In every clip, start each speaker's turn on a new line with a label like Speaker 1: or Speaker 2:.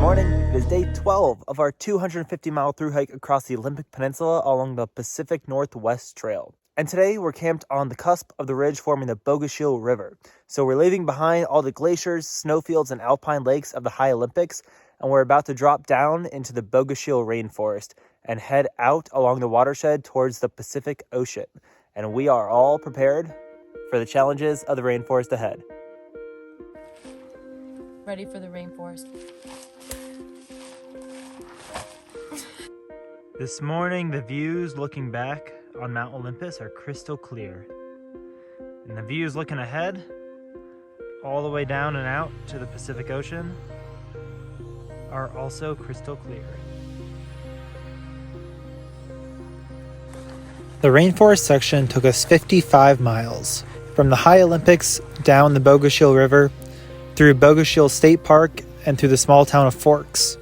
Speaker 1: morning. It is day 12 of our 250-mile thru hike across the Olympic Peninsula along the Pacific Northwest Trail. And today we're camped on the cusp of the ridge forming the Bogachiel River. So we're leaving behind all the glaciers, snowfields, and alpine lakes of the high Olympics, and we're about to drop down into the Bogachiel Rainforest and head out along the watershed towards the Pacific Ocean. And we are all prepared for the challenges of the rainforest ahead.
Speaker 2: Ready for the rainforest.
Speaker 1: This morning, the views looking back on Mount Olympus are crystal clear. And the views looking ahead, all the way down and out to the Pacific Ocean, are also crystal clear. The rainforest section took us 55 miles, from the high Olympics down the Bogachiel River, through Bogachiel State Park, and through the small town of Forks.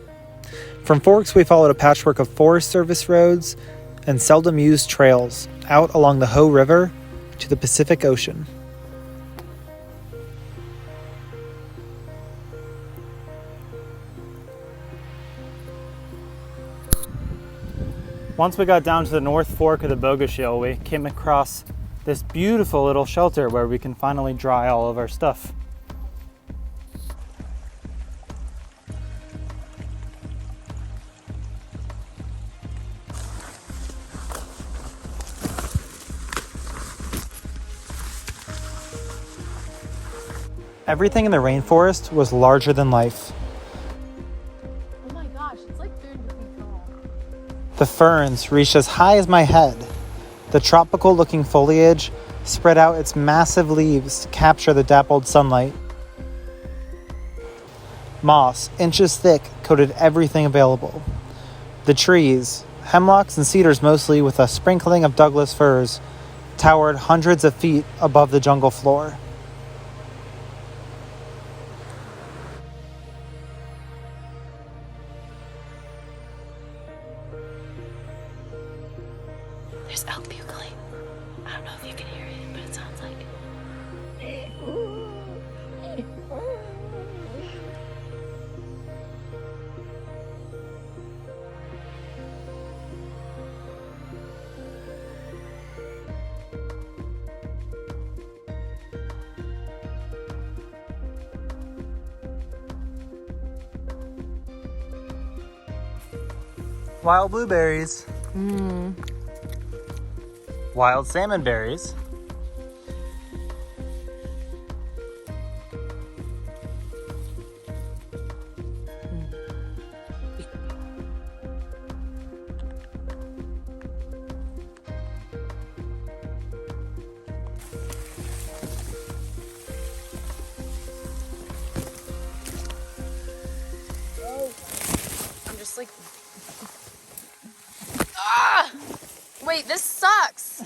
Speaker 1: From Forks, we followed a patchwork of Forest Service roads and seldom used trails out along the Hoh River to the Pacific Ocean. Once we got down to the North Fork of the Bogachiel, we came across this beautiful little shelter where we can finally dry all of our stuff. Everything in the rainforest was larger than life.
Speaker 2: Oh my gosh, it's like 30 feet tall.
Speaker 1: The ferns reached as high as my head. The tropical-looking foliage spread out its massive leaves to capture the dappled sunlight. Moss, inches thick, coated everything available. The trees, hemlocks and cedars mostly with a sprinkling of Douglas firs, towered hundreds of feet above the jungle floor.
Speaker 2: There's elk bugling. I don't know if you can hear it, but it sounds like.
Speaker 1: Wild blueberries. Wild salmon berries.
Speaker 2: I'm just like. Ah! Wait, this sucks.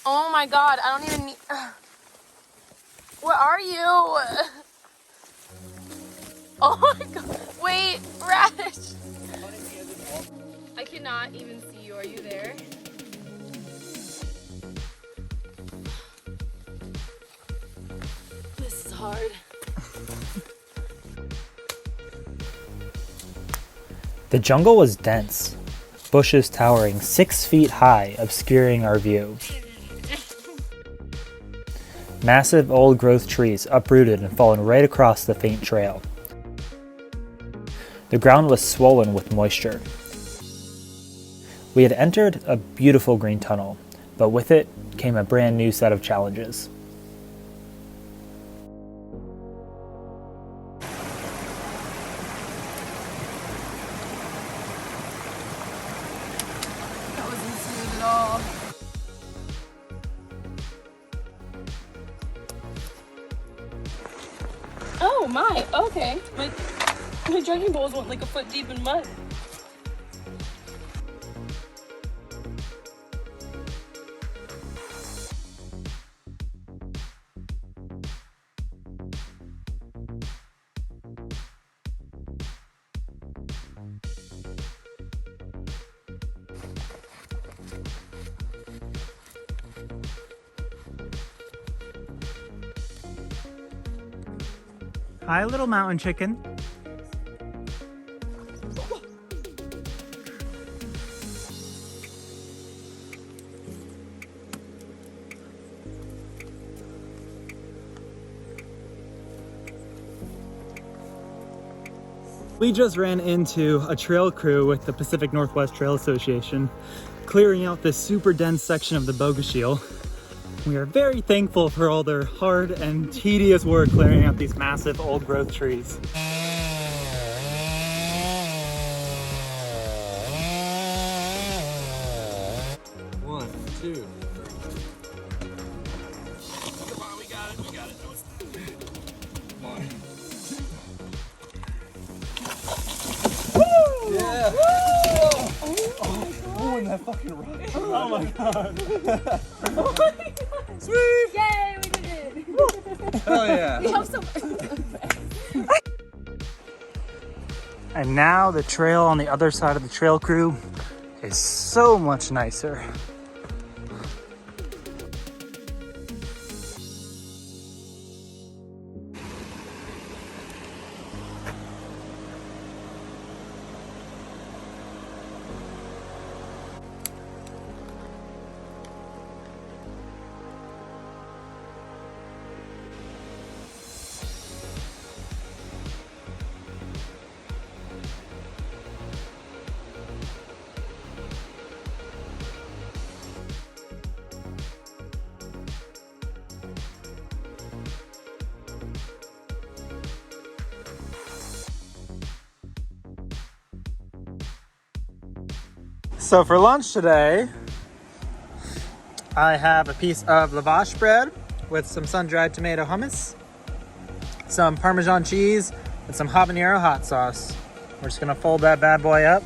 Speaker 2: Oh my god, I don't even need. Where are you? Oh my god. Wait, Radish. I cannot even see you. Are you there? This is hard.
Speaker 1: The jungle was dense, bushes towering 6 feet high, obscuring our view. Massive old-growth trees uprooted and fallen right across the faint trail. The ground was swollen with moisture. We had entered a beautiful green tunnel, but with it came a brand new set of challenges.
Speaker 2: Oh my, okay. My drinking bowls went like a foot deep in mud.
Speaker 1: Hi, little mountain chicken. We just ran into a trail crew with the Pacific Northwest Trail Association, clearing out this super dense section of the Bogachiel. We are very thankful for all their hard and tedious work clearing out these massive old growth trees.
Speaker 3: One, two.
Speaker 2: Come on, we got it.
Speaker 3: One.
Speaker 1: Yeah!
Speaker 3: Oh, and that fucking rock.
Speaker 1: Oh my god!
Speaker 2: Sweet! Yay, we did it!
Speaker 3: Hell yeah.
Speaker 2: We have some.
Speaker 1: And now the trail on the other side of the trail crew is so much nicer. So for lunch today, I have a piece of lavash bread with some sun-dried tomato hummus, some Parmesan cheese, and some habanero hot sauce. We're just gonna fold that bad boy up.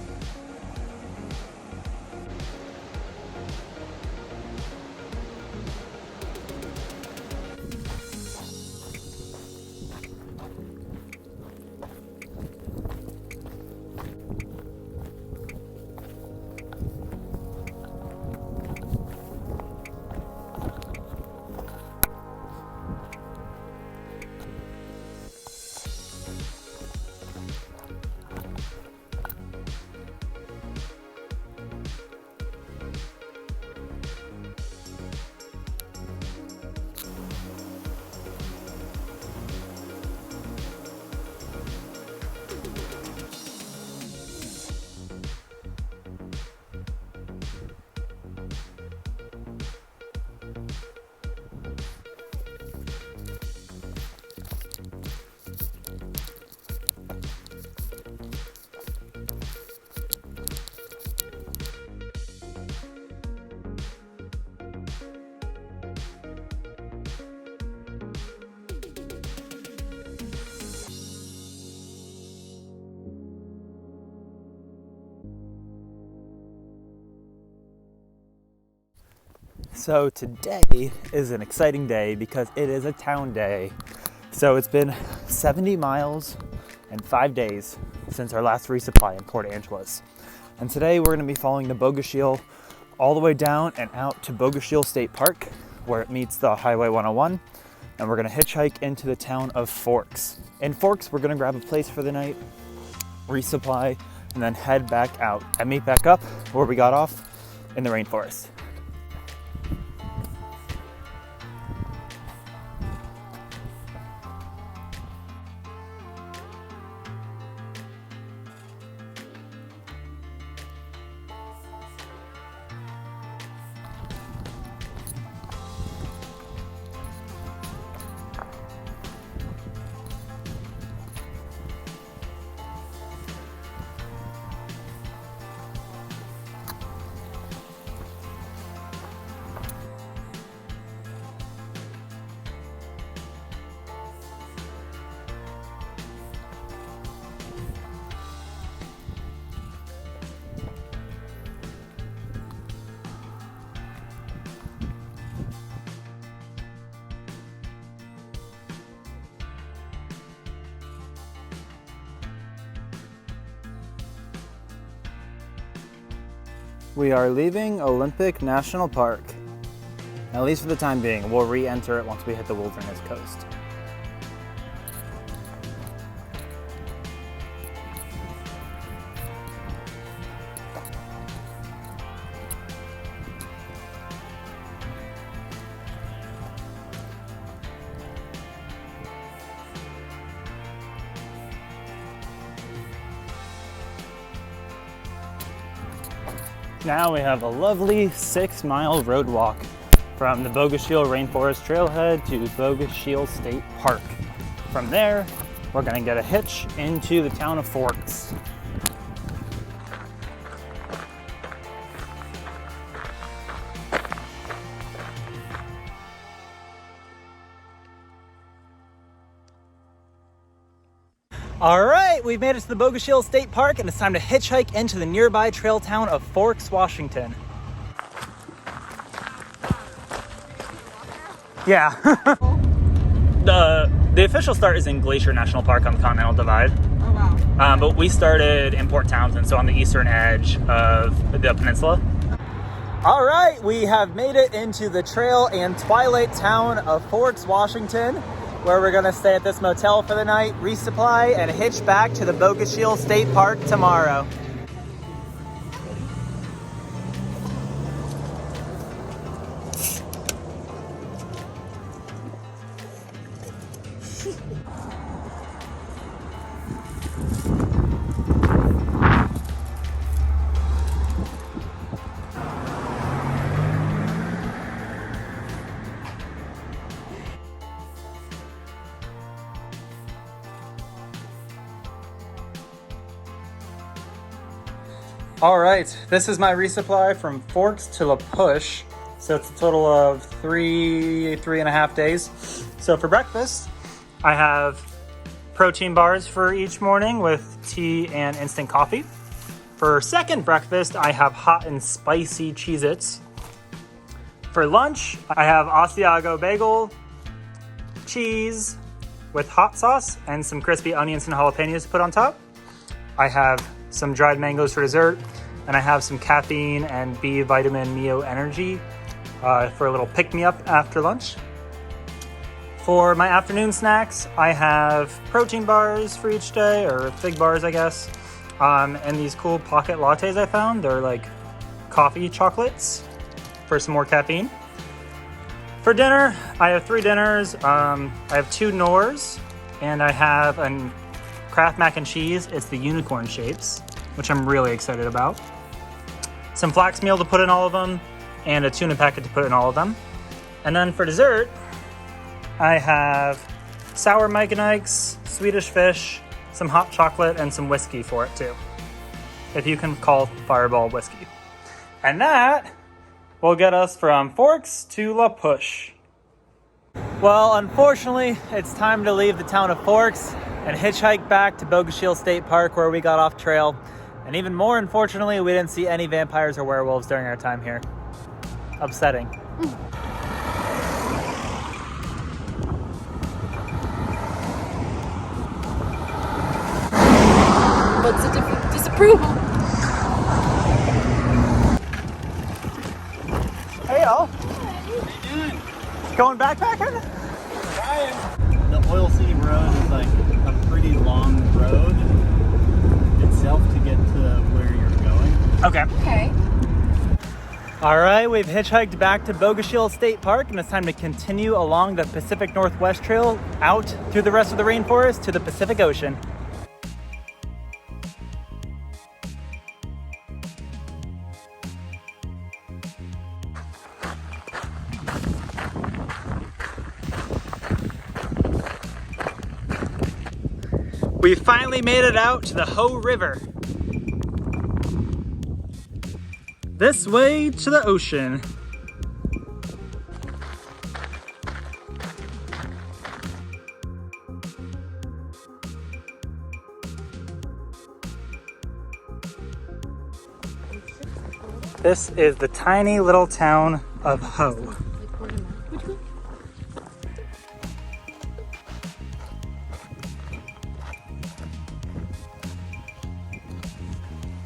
Speaker 1: So today is an exciting day because it is a town day. So it's been 70 miles and 5 days since our last resupply in Port Angeles. And today we're going to be following the Bogachiel all the way down and out to Bogachiel State Park, where it meets the Highway 101. And we're going to hitchhike into the town of Forks. In Forks, we're going to grab a place for the night, resupply, and then head back out and meet back up where we got off in the rainforest. We are leaving Olympic National Park, at least for the time being. We'll re-enter it once we hit the wilderness coast. Now we have a lovely 6-mile road walk from the Bogachiel Rainforest trailhead to Bogachiel State Park. From there, we're gonna get a hitch into the town of Forks. All right, we've made it to the Bogachiel State Park and it's time to hitchhike into the nearby trail town of Forks, Washington. Yeah. The official start is in Glacier National Park on the Continental Divide.
Speaker 2: Oh wow.
Speaker 1: But we started in Port Townsend, so on the eastern edge of the peninsula. All right, we have made it into the trail and twilight town of Forks, Washington, where we're gonna stay at this motel for the night, resupply, and hitch back to the Bogachiel State Park tomorrow. All right, this is my resupply from Forks to La Push. So it's a total of three and a half days. So for breakfast, I have protein bars for each morning with tea and instant coffee. For second breakfast, I have hot and spicy Cheez-Its. For lunch, I have Asiago bagel, cheese with hot sauce, and some crispy onions and jalapenos to put on top. I have some dried mangoes for dessert, and I have some caffeine and B vitamin Mio Energy for a little pick-me-up after lunch. For my afternoon snacks, I have protein bars for each day, or fig bars, I guess, and these cool pocket lattes I found. They're like coffee chocolates for some more caffeine. For dinner, I have 3 dinners. I have 2 Knorrs, and I have a Kraft mac and cheese. It's the unicorn shapes, which I'm really excited about. Some flax meal to put in all of them, and a tuna packet to put in all of them. And then for dessert, I have sour Mike and Ike's, Swedish fish, some hot chocolate, and some whiskey for it too, if you can call Fireball whiskey. And that will get us from Forks to La Push. Well, unfortunately, it's time to leave the town of Forks and hitchhike back to Bogachiel State Park where we got off trail. And even more unfortunately, we didn't see any vampires or werewolves during our time here. Upsetting.
Speaker 2: What's the disapproval?
Speaker 1: Hey y'all,
Speaker 3: How you doing?
Speaker 1: going backpacking?
Speaker 3: Ryan. The Oil City Road is like a pretty long road itself to get to where you're going.
Speaker 1: Okay.
Speaker 2: Okay.
Speaker 1: All right, we've hitchhiked back to Bogachiel State Park, and it's time to continue along the Pacific Northwest Trail out through the rest of the rainforest to the Pacific Ocean. We finally made it out to the Hoh River. This way to the ocean. This is the tiny little town of Hoh.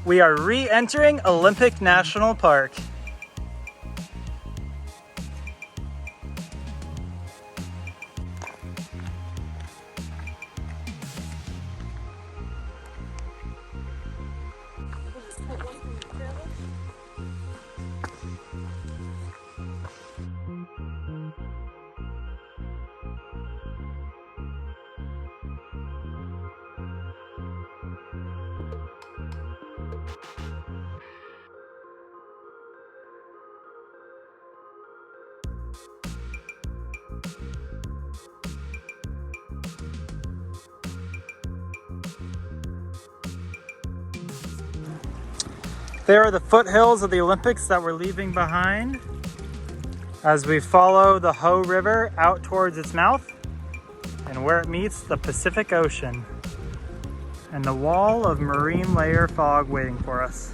Speaker 1: We are re-entering Olympic National Park. There are the foothills of the Olympics that we're leaving behind as we follow the Hoh River out towards its mouth and where it meets the Pacific Ocean and the wall of marine layer fog waiting for us.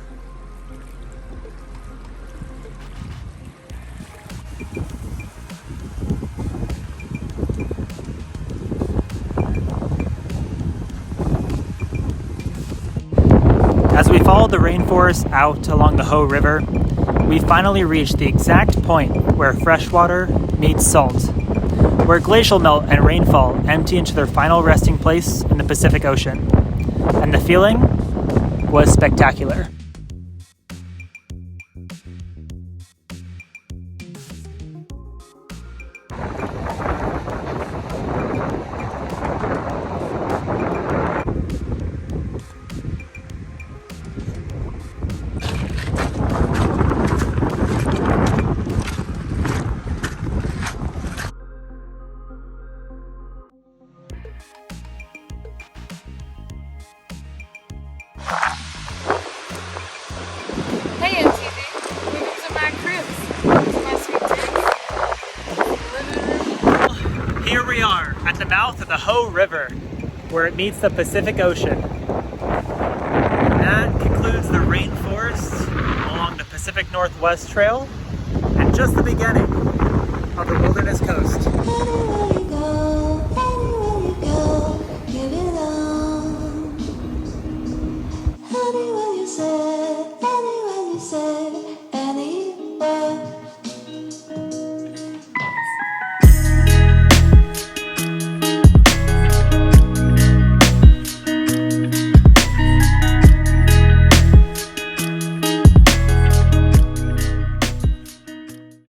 Speaker 1: As we followed the rainforest out along the Hoh River, we finally reached the exact point where freshwater meets salt, where glacial melt and rainfall empty into their final resting place in the Pacific Ocean. And the feeling was spectacular.
Speaker 2: Hey MTV, welcome to my cribs. My sweet drinks.
Speaker 1: Here we are at the mouth of the Hoh River, where it meets the Pacific Ocean. That concludes the rainforest along the Pacific Northwest Trail, and just the beginning of the Wilderness Coast.
Speaker 4: Anywhere you go, give it all. Anywhere you say,